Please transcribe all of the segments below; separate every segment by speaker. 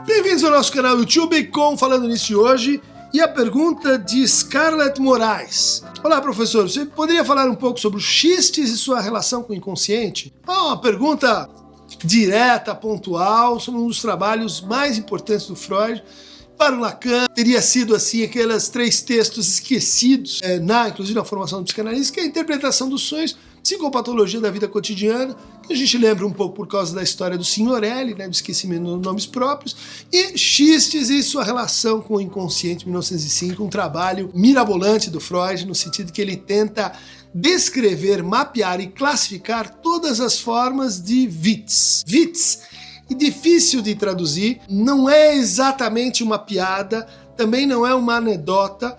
Speaker 1: Bem-vindos ao nosso canal YouTube com Falando Nisso de hoje. E a pergunta de Scarlett Moraes. Olá, professor, você poderia falar um pouco sobre os xistes e sua relação com o inconsciente? Uma pergunta direta, pontual, sobre um dos trabalhos mais importantes do Freud. Para o Lacan, teria sido assim aqueles 3 textos esquecidos, inclusive na formação do psicanalista, que é a interpretação dos sonhos, psicopatologia da vida cotidiana, que a gente lembra um pouco por causa da história do Signorelli, né, do esquecimento dos nomes próprios, e xistes e sua relação com o inconsciente, 1905, um trabalho mirabolante do Freud, no sentido que ele tenta descrever, mapear e classificar todas as formas de Witz. Witz, e difícil de traduzir, não é exatamente uma piada, também não é uma anedota.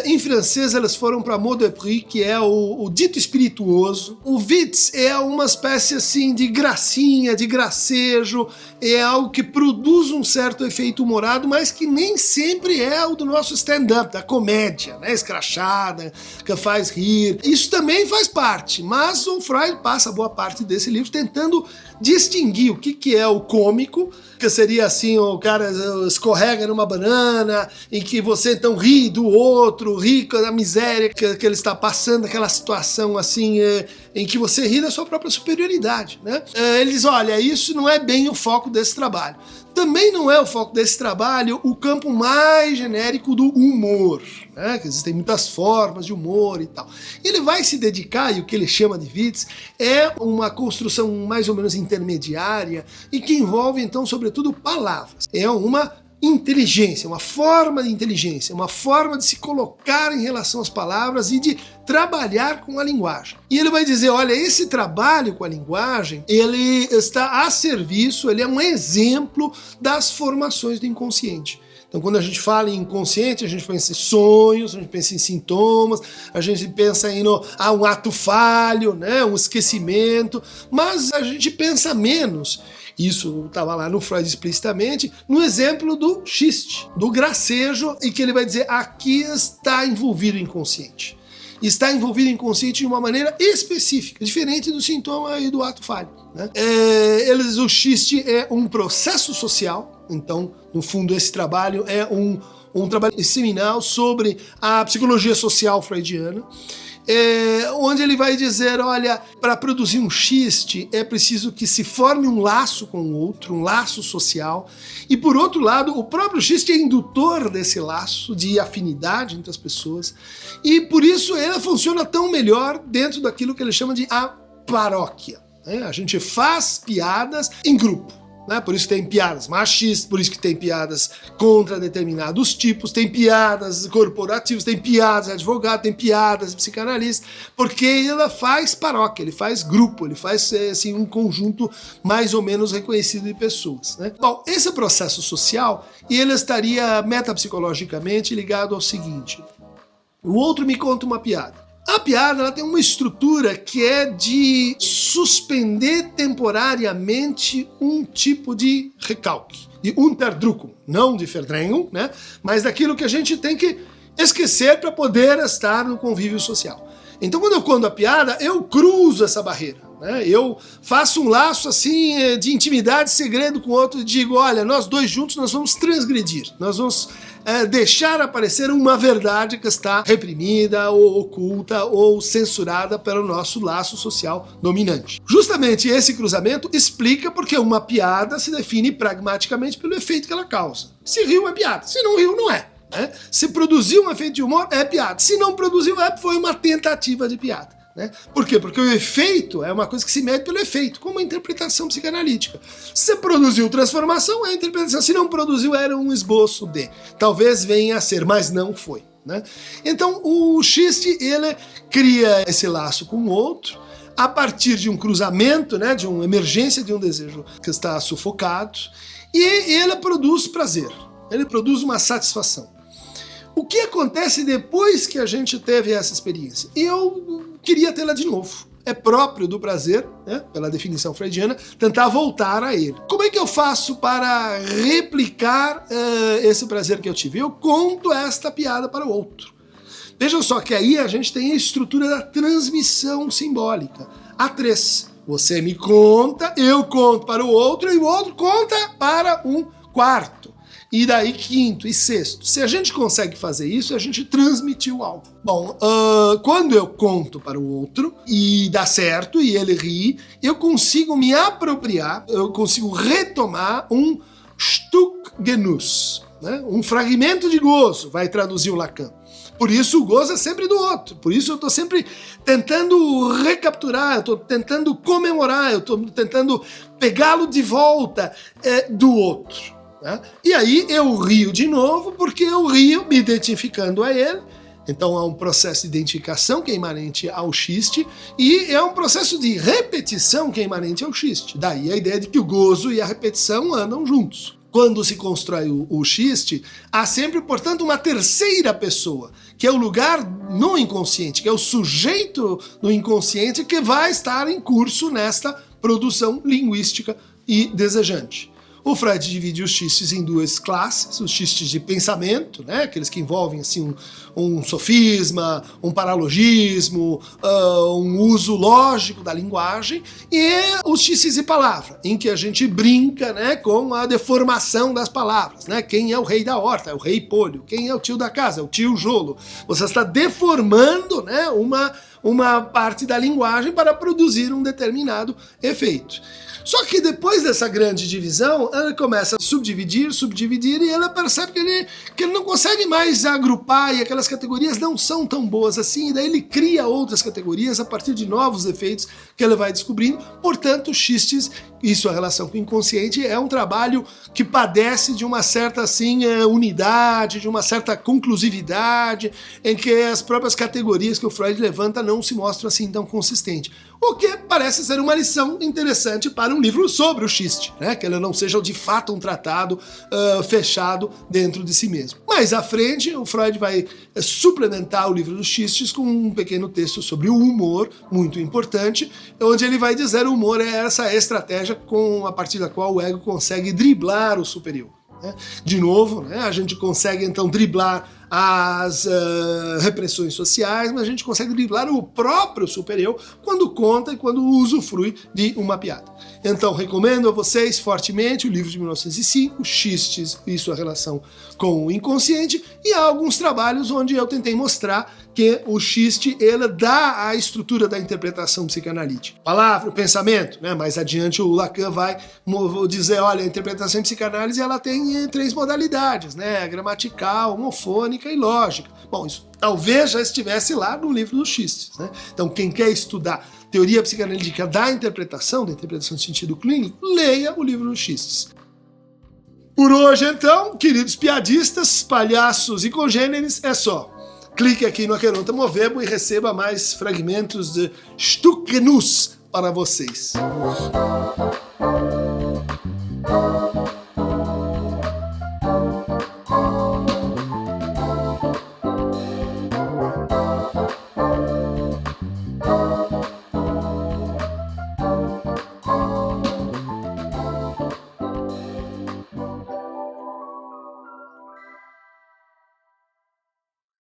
Speaker 1: Em francês elas foram para mot de prix, que é o dito espirituoso. O Witz é uma espécie assim de gracinha, de gracejo, é algo que produz um certo efeito humorado, mas que nem sempre é o do nosso stand-up, da comédia, né, escrachada, que faz rir. Isso também faz parte, mas o Freud passa boa parte desse livro tentando distinguir o que é o cômico, que seria assim, o cara escorrega numa banana, em que você então ri do outro, ri da miséria que ele está passando, aquela situação assim, em que você ri da sua própria superioridade, né? Ele diz, olha, isso não é bem o foco desse trabalho. Também não é o foco desse trabalho o campo mais genérico do humor, né? Que existem muitas formas de humor e tal. Ele vai se dedicar, e o que ele chama de Witz, é uma construção mais ou menos intermediária e que envolve então sobretudo palavras. É uma inteligência, uma forma de inteligência, uma forma de se colocar em relação às palavras e de trabalhar com a linguagem. E ele vai dizer, olha, esse trabalho com a linguagem, ele está a serviço, ele é um exemplo das formações do inconsciente. Então, quando a gente fala em inconsciente, a gente pensa em sonhos, a gente pensa em sintomas, a gente pensa em um ato falho, né, um esquecimento, mas a gente pensa menos. Isso estava lá no Freud explicitamente, no exemplo do xiste, do gracejo, e que ele vai dizer, aqui está envolvido o inconsciente. Está envolvido o inconsciente de uma maneira específica, diferente do sintoma e do ato falho, né? O xiste é um processo social, então, no fundo, esse trabalho é um trabalho seminal sobre a psicologia social freudiana, onde ele vai dizer, olha, para produzir um xiste é preciso que se forme um laço com o outro, um laço social, e por outro lado, o próprio xiste é indutor desse laço de afinidade entre as pessoas, e por isso ela funciona tão melhor dentro daquilo que ele chama de a paróquia, né? A gente faz piadas em grupo, né? Por isso tem piadas machistas, por isso que tem piadas contra determinados tipos, tem piadas corporativas, tem piadas de advogado, tem piadas de psicanalista, porque ela faz paróquia, ele faz grupo, ele faz assim, um conjunto mais ou menos reconhecido de pessoas, né? Bom, esse processo social, ele estaria metapsicologicamente ligado ao seguinte: o outro me conta uma piada. A piada, ela tem uma estrutura que é de suspender temporariamente um tipo de recalque, de Unterdrückung, não de Verdrängung, né? Mas daquilo que a gente tem que esquecer para poder estar no convívio social. Então, quando eu conto a piada, eu cruzo essa barreira, né? Eu faço um laço assim de intimidade, segredo com o outro e digo, olha, nós dois juntos nós vamos transgredir, nós vamos deixar aparecer uma verdade que está reprimida ou oculta ou censurada pelo nosso laço social dominante. Justamente esse cruzamento explica porque uma piada se define pragmaticamente pelo efeito que ela causa. Se riu é piada, se não riu não é. Se produziu um efeito de humor é piada, se não produziu foi uma tentativa de piada. Né? Por quê? Porque o efeito é uma coisa que se mede pelo efeito, como a interpretação psicanalítica. Se produziu transformação, é a interpretação. Se não produziu, era um esboço de. Talvez venha a ser, mas não foi. Né? Então, o xiste, ele cria esse laço com o outro, a partir de um cruzamento, né, de uma emergência de um desejo que está sufocado, e ele produz prazer, ele produz uma satisfação. O que acontece depois que a gente teve essa experiência? Eu queria tê-la de novo. É próprio do prazer, né, pela definição freudiana, tentar voltar a ele. Como é que eu faço para replicar esse prazer que eu tive? Eu conto esta piada para o outro. Vejam só que aí a gente tem a estrutura da transmissão simbólica. Há 3. Você me conta, eu conto para o outro e o outro conta para um quarto, e daí quinto e sexto. Se a gente consegue fazer isso, a gente transmitiu algo. Bom, quando eu conto para o outro e dá certo e ele ri, eu consigo me apropriar, eu consigo retomar um Stück Genuss, né? Um fragmento de gozo, vai traduzir o Lacan. Por isso o gozo é sempre do outro, por isso eu estou sempre tentando recapturar, eu estou tentando comemorar, eu estou tentando pegá-lo de volta do outro. Né? E aí eu rio de novo, porque eu rio me identificando a ele. Então há um processo de identificação que é imanente ao xiste e é um processo de repetição que é imanente ao xiste. Daí a ideia de que o gozo e a repetição andam juntos. Quando se constrói o xiste, há sempre, portanto, uma terceira pessoa, que é o lugar no inconsciente, que é o sujeito do inconsciente que vai estar em curso nesta produção linguística e desejante. O Freud divide os xistes em duas classes, os xistes de pensamento, né, aqueles que envolvem assim, um sofisma, um paralogismo, um uso lógico da linguagem, e os xistes de palavra, em que a gente brinca, né, com a deformação das palavras. Né? Quem é o rei da horta? É o rei Polho. Quem é o tio da casa? É o tio Jolo. Você está deformando, né, uma parte da linguagem para produzir um determinado efeito. Só que depois dessa grande divisão, ela começa a subdividir, e ela percebe que ele não consegue mais agrupar e aquelas categorias não são tão boas assim, e daí ele cria outras categorias a partir de novos efeitos que ele vai descobrindo. Portanto, xistes e sua relação com o inconsciente é um trabalho que padece de uma certa assim, unidade, de uma certa conclusividade, em que as próprias categorias que o Freud levanta não se mostram assim tão consistentes. O que parece ser uma lição interessante para um livro sobre o xiste, né? Que ele não seja de fato um tratado fechado dentro de si mesmo. Mais à frente, o Freud vai suplementar o livro dos xistes com um pequeno texto sobre o humor, muito importante, onde ele vai dizer que o humor é essa estratégia a partir da qual o ego consegue driblar o superior. Né? De novo, né, a gente consegue então driblar as repressões sociais, mas a gente consegue driblar o próprio superior quando conta e quando usufrui de uma piada. Então recomendo a vocês fortemente o livro de 1905, Xistes e sua relação com o inconsciente, e há alguns trabalhos onde eu tentei mostrar que o xiste ele dá a estrutura da interpretação psicanalítica. Palavra, pensamento, né? Mais adiante o Lacan vai dizer, olha, a interpretação em psicanálise ela tem 3 modalidades, né? Gramatical, homofônica e lógica. Bom, isso talvez já estivesse lá no livro dos xistes, né? Então quem quer estudar teoria psicanalítica da interpretação em sentido clínico, leia o livro dos xistes. Por hoje, então, queridos piadistas, palhaços e congêneres, é só. Clique aqui no Aqueronta Movebo e receba mais fragmentos de Stück Genuss para vocês.